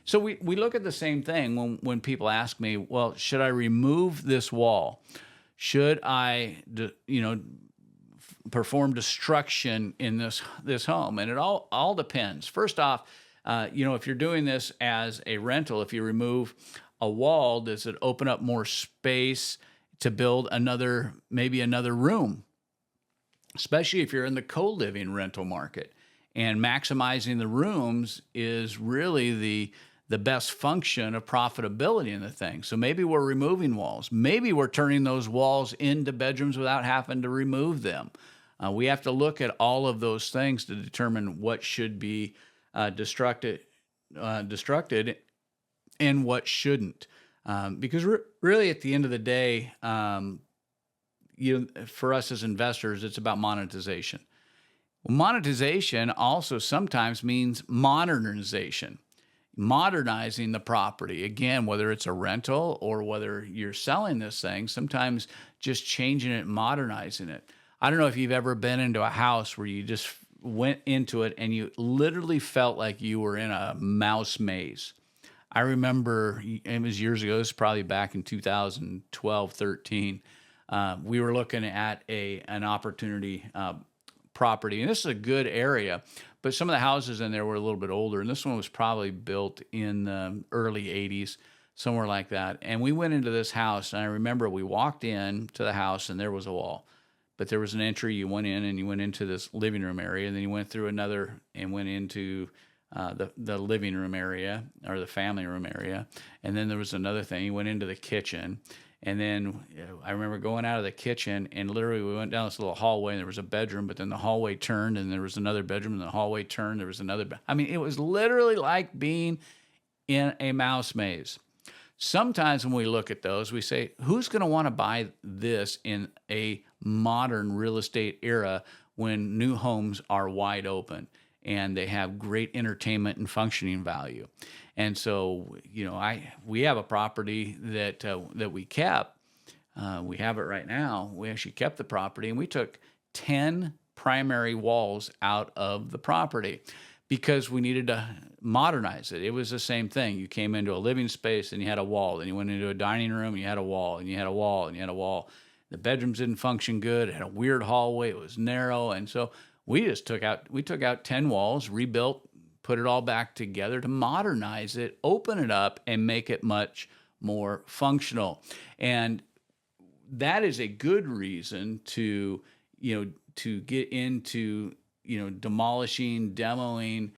So we look at the same thing when people ask me, well, should I remove this wall? Should I, perform destruction in this home? And it all depends. First off, if you're doing this as a rental, if you remove a wall, does it open up more space to build maybe another room? Especially if you're in the co-living rental market, and maximizing the rooms is really the best function of profitability in the thing. So maybe we're removing walls. Maybe we're turning those walls into bedrooms without having to remove them. We have to look at all of those things to determine what should be destructed and what shouldn't. Because really, at the end of the day, for us as investors, it's about monetization. Well, monetization also sometimes means modernization, modernizing the property. Again, whether it's a rental or whether you're selling this thing, sometimes just changing it, modernizing it. I don't know if you've ever been into a house where you just went into it and you literally felt like you were in a mouse maze. I remember it was years ago, it was probably back in 2012, 13. We were looking at an opportunity property, and this is a good area, but some of the houses in there were a little bit older, and this one was probably built in the early 80s, somewhere like that. And we went into this house, and I remember we walked in to the house, and there was a wall, but there was an entry. You went in, and you went into this living room area, and then you went through another and went into the living room area or the family room area, and then there was another thing. You went into the kitchen. And then I remember going out of the kitchen, and literally we went down this little hallway, and there was a bedroom, but then the hallway turned, and there was another bedroom, and the hallway turned, there was another. I mean, it was literally like being in a mouse maze. Sometimes when we look at those, we say, who's going to want to buy this in a modern real estate era when new homes are wide open and they have great entertainment and functioning value? And so, we have a property that we kept. We have it right now. We actually kept the property, and we took 10 primary walls out of the property because we needed to modernize it. It was the same thing. You came into a living space and you had a wall. Then you went into a dining room and you had a wall, and you had a wall, and you had a wall. The bedrooms didn't function good. It had a weird hallway. It was narrow. And so we took out 10 walls, rebuilt, put it all back together to modernize it, open it up, and make it much more functional. And that is a good reason to get into, demolishing, demoing